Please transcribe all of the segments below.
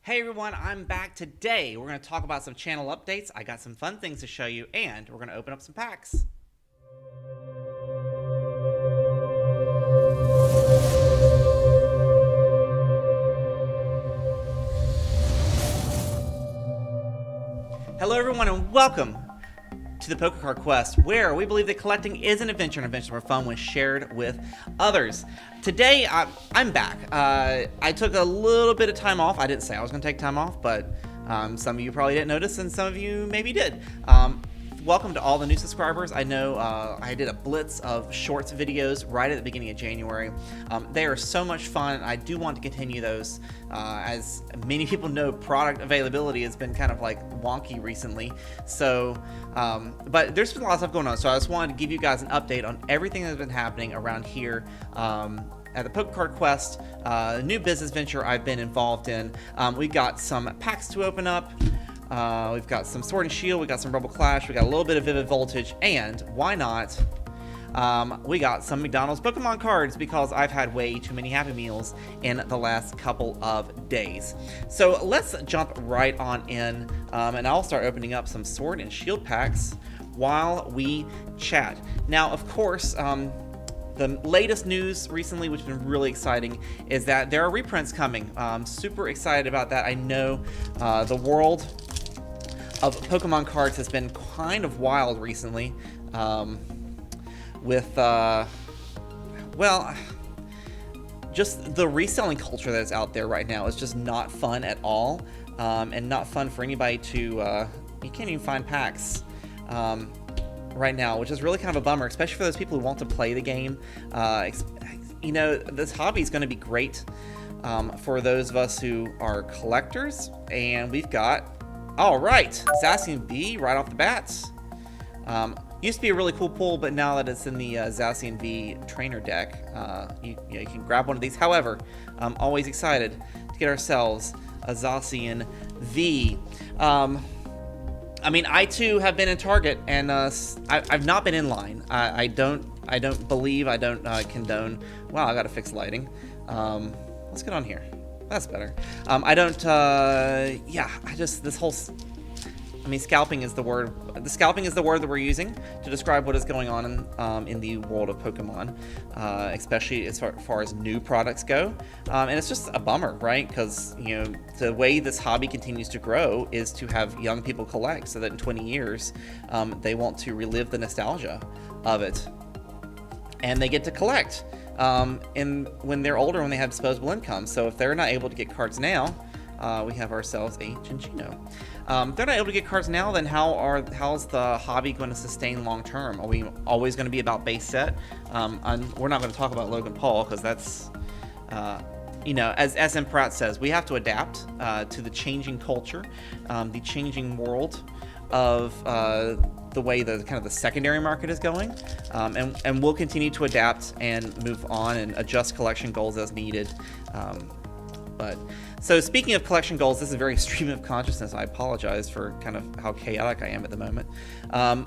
Hey everyone, I'm back today. We're going to talk about some channel updates. I got some fun things to show you, and we're going to open up some packs. Hello everyone, and welcome to the Poker Card Quest, where we believe that collecting is an adventure, and adventure more fun when shared with others. Today, I'm back. I took a little bit of time off. I didn't say I was going to take time off, but some of you probably didn't notice, and some of you maybe did. Welcome to all the new subscribers. I know I did a blitz of shorts videos right at the beginning of January. They are so much fun. I do want to continue those. As many people know, product availability has been kind of like wonky recently. So, but there's been a lot of stuff going on. So I just wanted to give you guys an update on everything that's been happening around here. At the Poker Card Quest, new business venture I've been involved in. We've got some packs to open up. We've got some Sword and Shield, we got some Rebel Clash, we got a little bit of Vivid Voltage, and why not, we got some McDonald's Pokemon cards because I've had way too many Happy Meals in the last couple of days. So let's jump right on in, and I'll start opening up some Sword and Shield packs while we chat. Now, of course, the latest news recently, which has been really exciting, is that there are reprints coming. Super excited about that. I know the world of Pokemon cards has been kind of wild recently, with, well, just the reselling culture that's out there right now is just not fun at all, and not fun for anybody to, you can't even find packs right now, which is really kind of a bummer, especially for those people who want to play the game. You know, this hobby is going to be great for those of us who are collectors, and we've got, all right, Zacian V right off the bats. Used to be a really cool pull, but now that it's in the Zacian V trainer deck, you can grab one of these. However, I'm always excited to get ourselves a Zacian V. I mean, I too have been in Target, and I've not been in line. I don't condone. Wow, I gotta fix lighting. Let's get on here. That's better. I don't. Yeah, this whole. I mean, scalping is the word. The scalping is the word that we're using to describe what is going on in the world of Pokemon, especially as far as new products go. And it's just a bummer, right? Because the way this hobby continues to grow is to have young people collect, so that in 20 years, they want to relive the nostalgia of it, and they get to collect. When they're older, when they have disposable income. So if they're not able to get cards now, we have ourselves a Chinchino. If they're not able to get cards now, then how's the hobby going to sustain long term? Are we always going to be about base set? We're not going to talk about Logan Paul because that's, as SM Pratt says, we have to adapt to the changing culture, the changing world of the way the kind of the secondary market is going, and we'll continue to adapt and move on and adjust collection goals as needed. So speaking of collection goals, this is a very stream of consciousness. I apologize for kind of how chaotic I am at the moment.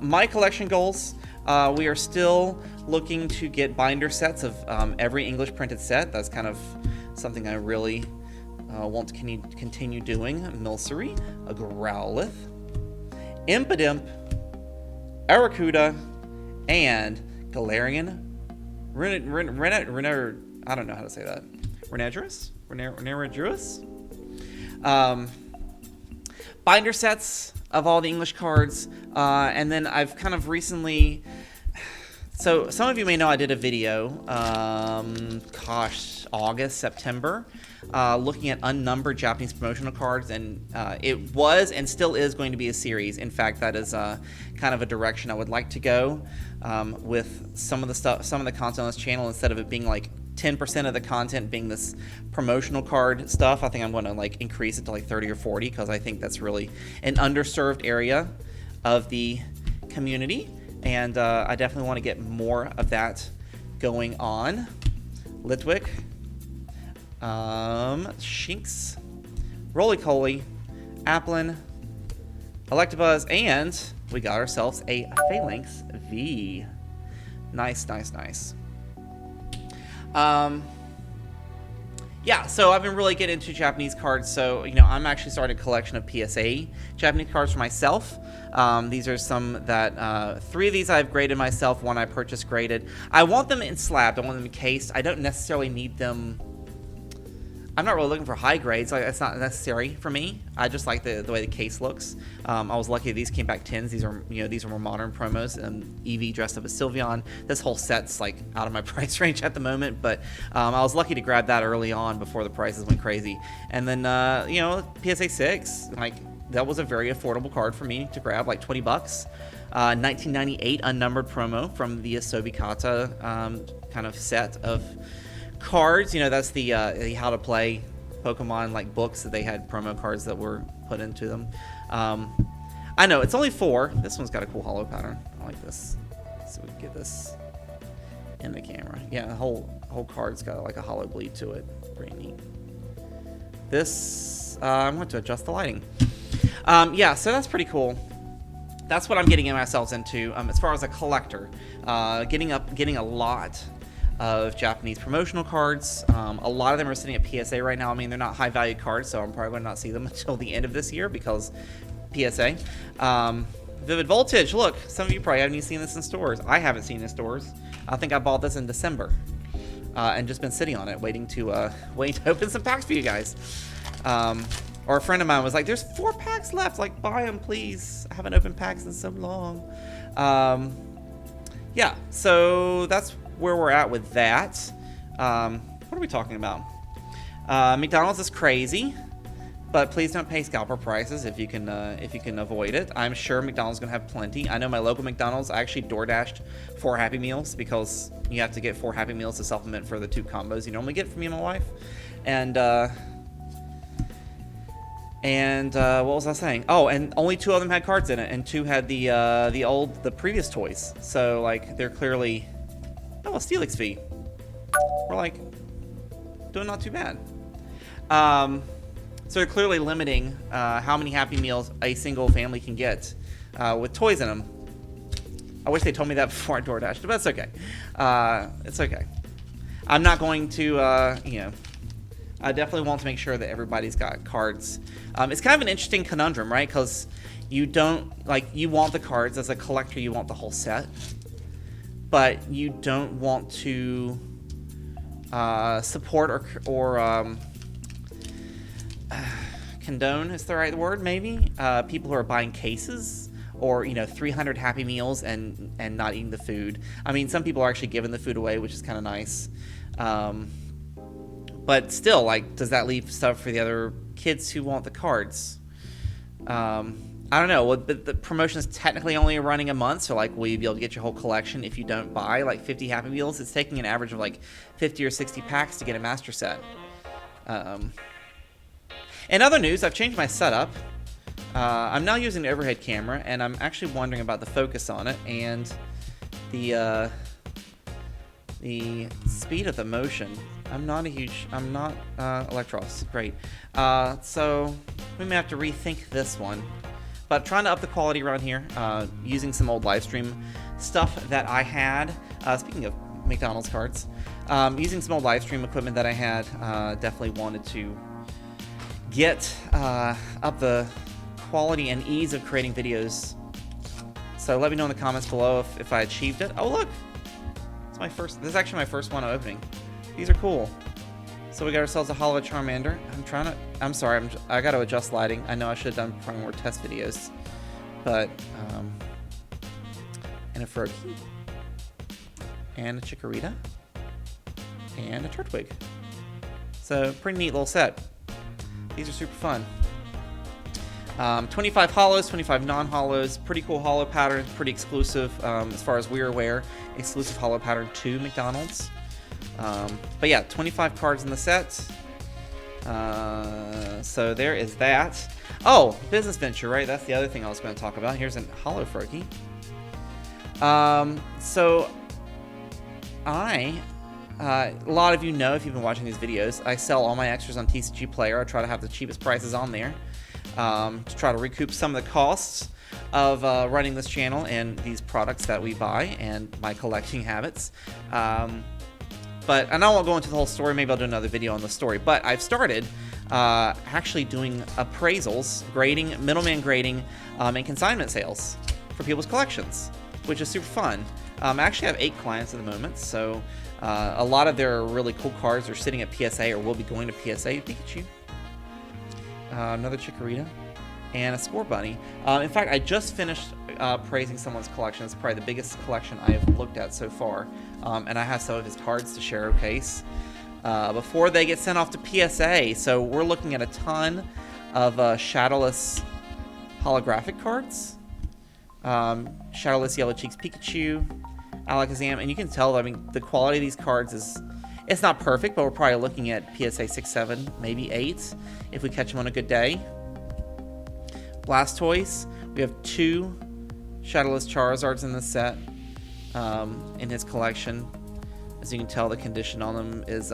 My collection goals, we are still looking to get binder sets of every English printed set. That's kind of something I really want to continue doing. Milcery, a Growlithe, Impidimp, Arrokuda, and Galarian I don't know how to say that. Renegurus? Binder sets of all the English cards, and then I've kind of recently. So some of you may know I did a video, August, September, looking at unnumbered Japanese promotional cards, and it was and still is going to be a series. In fact, that is kind of a direction I would like to go with some of the content on this channel. Instead of it being like 10% of the content being this promotional card stuff, I think I'm going to like increase it to like 30 or 40 because I think that's really an underserved area of the community. And I definitely want to get more of that going on. Litwick, Shinx, Roly-Poly, Applin, Electabuzz, and we got ourselves a Phalanx V. Nice. Yeah, so I've been really getting into Japanese cards. So, you know, I'm actually starting a collection of PSA Japanese cards for myself. These are some that, 3 of these I've graded myself, 1 I purchased graded. I want them in slabbed, I want them encased. I don't necessarily need them. I'm not really looking for high grades. Like, it's not necessary for me. I just like the way the case looks. I was lucky these came back 10s. These are more modern promos. Eevee dressed up as Sylveon. This whole set's like out of my price range at the moment, but I was lucky to grab that early on before the prices went crazy. And then PSA 6, like that was a very affordable card for me to grab, like $20. 1998 unnumbered promo from the Asobi Kata kind of set of cards. You know, that's the how to play Pokemon like books that they had promo cards that were put into them. I know it's only 4. This one's got a cool hollow pattern. I like this. So we can get this in the camera. Yeah, the whole card's got like a hollow bleed to it. Pretty neat. This I'm going to adjust the lighting. Yeah, so that's pretty cool. That's what I'm getting myself into as far as a collector. Getting a lot of Japanese promotional cards. A lot of them are sitting at PSA right now. I mean, they're not high value cards, so I'm probably going to not see them until the end of this year because PSA. Vivid Voltage, look, some of you probably haven't even seen this in stores. I haven't seen it in stores. I think I bought this in December and just been sitting on it, waiting to open some packs for you guys. Or a friend of mine was like, there's 4 packs left, like buy them please. I haven't opened packs in so long. Yeah, so that's where we're at with that. What are we talking about? McDonald's is crazy, but please don't pay scalper prices if you can avoid it. I'm sure McDonald's is gonna have plenty. I know my local McDonald's, I actually DoorDashed 4 Happy Meals because you have to get 4 Happy Meals to supplement for the 2 combos you normally get from me and my wife. And what was I saying? Oh, and only 2 of them had cards in it, and 2 had the previous toys. So like they're clearly. Oh, a Steelix fee. We're like doing not too bad. So they're clearly limiting how many Happy Meals a single family can get with toys in them. I wish they told me that before I DoorDashed, but that's okay. It's okay. I'm not going to, I definitely want to make sure that everybody's got cards. It's kind of an interesting conundrum, right? Because you want the cards as a collector, you want the whole set. But you don't want to support or condone is the right word, maybe, people who are buying cases or 300 Happy Meals and not eating the food. I mean, some people are actually giving the food away, which is kind of nice. But still, like, does that leave stuff for the other kids who want the cards? I don't know. Well, the promotion is technically only running a month, so like, will you be able to get your whole collection if you don't buy like 50 Happy Meals? It's taking an average of like 50 or 60 packs to get a master set. In other news, I've changed my setup. I'm now using the overhead camera, and I'm actually wondering about the focus on it and the speed of the motion. I'm not Electros. Great. So we may have to rethink this one. But trying to up the quality around here, using some old live stream stuff that I had. Speaking of McDonald's cards, using some old live stream equipment that I had, definitely wanted to get up the quality and ease of creating videos. So let me know in the comments below if I achieved it. Oh look, this is actually my first one opening. These are cool. So we got ourselves a Hollow Charmander. I'm sorry, I got to adjust lighting. I know I should have done probably more test videos. But, and a Froakie. And a Chikorita. And a Turtwig. So, pretty neat little set. These are super fun. 25 hollows, 25 non-hollows. Pretty cool hollow patterns, pretty exclusive, as far as we're aware. Exclusive hollow pattern to McDonald's. But yeah, 25 cards in the set. So there is that. Oh, business venture, right? That's the other thing I was going to talk about. Here's a hollow Froakie. So a lot of you know, if you've been watching these videos, I sell all my extras on TCG Player. I try to have the cheapest prices on there to try to recoup some of the costs of running this channel and these products that we buy and my collecting habits. and I won't go into the whole story. Maybe I'll do another video on the story. But I've started actually doing appraisals, grading, middleman grading, and consignment sales for people's collections, which is super fun. I actually have 8 clients at the moment, so a lot of their really cool cards are sitting at PSA or will be going to PSA. Pikachu, another Chikorita, and a Score Bunny. In fact, I just finished praising someone's collection. It's probably the biggest collection I have looked at so far, and I have some of his cards to showcase before they get sent off to PSA. So we're looking at a ton of Shadowless holographic cards. Shadowless Yellow Cheeks Pikachu, Alakazam, and you can tell, I mean, the quality of these cards is, it's not perfect, but we're probably looking at PSA 6, 7, maybe 8 if we catch them on a good day. Blastoise, we have 2 Shadowless Charizards in this set, in his collection. As you can tell, the condition on them is,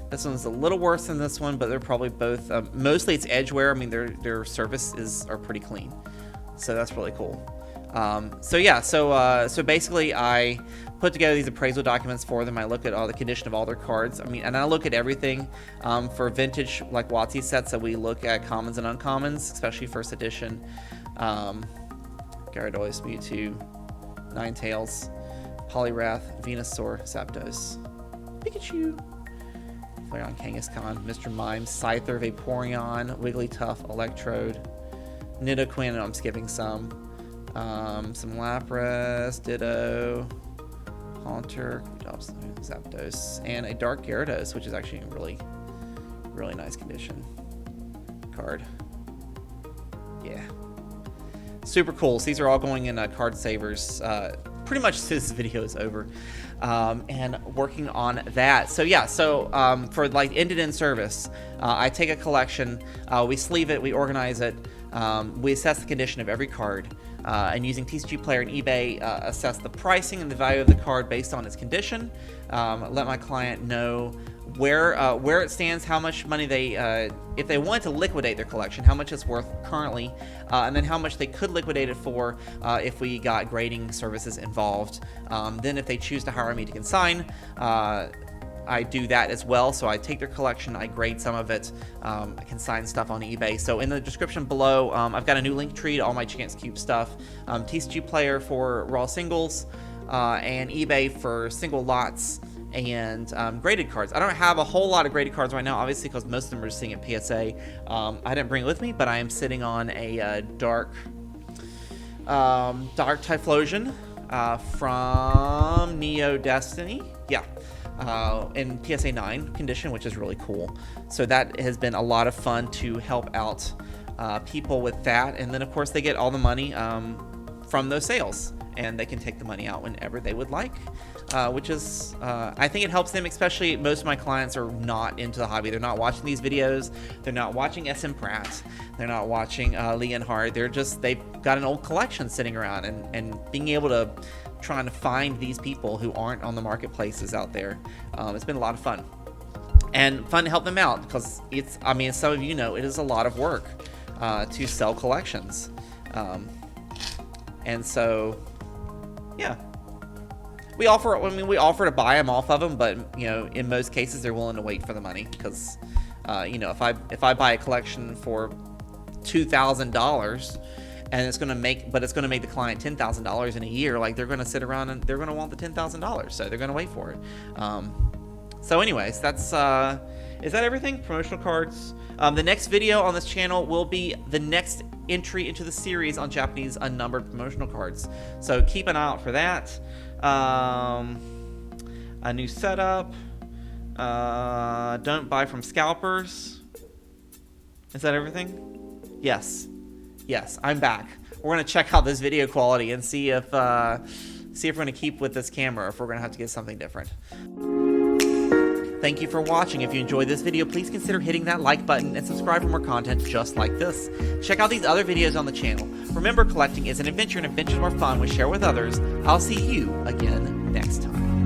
this one's a little worse than this one, but they're probably both, mostly it's edge wear. I mean, their surface are pretty clean, so that's really cool. So basically I put together these appraisal documents for them. I look at all the condition of all their cards. I mean, and I look at everything for vintage, like WotC sets, that we look at commons and uncommons, especially first edition. Gyarados, Mewtwo, Ninetales, Poliwrath, Venusaur, Zapdos, Pikachu, Flareon, Kangaskhan, Mr. Mime, Scyther, Vaporeon, Wigglytuff, Electrode, Nidoqueen, and I'm skipping some Lapras, Ditto, Haunter, Zapdos, and a Dark Gyarados, which is actually in really, really nice condition card. Yeah. Super cool. So these are all going in card savers pretty much as soon as this video is over, and working on that. So yeah, for like end-to-end service, I take a collection, we sleeve it, we organize it, we assess the condition of every card, and using TCG Player and eBay, assess the pricing and the value of the card based on its condition. Let my client know where it stands, how much money they, if they want to liquidate their collection, how much it's worth currently, and then how much they could liquidate it for if we got grading services involved. Then if they choose to hire me to consign, I do that as well. So I take their collection, I grade some of it, I consign stuff on eBay. So in the description below, I've got a new link tree to all my Chance Cube stuff. TCG Player for raw singles, and eBay for single lots and graded cards. I don't have a whole lot of graded cards right now, obviously, because most of them are sitting at PSA. I didn't bring it with me, but I am sitting on a dark Typhlosion from Neo Destiny. Yeah. In PSA 9 condition, which is really cool. So that has been a lot of fun to help out people with that. And then, of course, they get all the money from those sales, and they can take the money out whenever they would like, which is, I think it helps them, especially most of my clients are not into the hobby. They're not watching these videos. They're not watching SM Pratt. They're not watching Leonhardt. They've got an old collection sitting around, and being able to trying to find these people who aren't on the marketplaces out there. It's been a lot of fun, and fun to help them out, because it's, I mean, some of you know, it is a lot of work to sell collections. And so, yeah, we offer to buy them off of them, but you know, in most cases they're willing to wait for the money, because you know, if I buy a collection for $2,000 and it's going to make the client $10,000 in a year, like, they're going to sit around and they're going to want the $10,000, so they're going to wait for it. So anyways, that's is that everything? Promotional cards. The next video on this channel will be the next entry into the series on Japanese unnumbered promotional cards, so keep an eye out for that. A new setup. Don't buy from scalpers. Is that everything? Yes, I'm back. We're gonna check out this video quality and see if we're gonna keep with this camera, or if we're gonna have to get something different. Thank you for watching. If you enjoyed this video, please consider hitting that like button and subscribe for more content just like this. Check out these other videos on the channel. Remember, collecting is an adventure, and adventures are fun when shared with others. I'll see you again next time.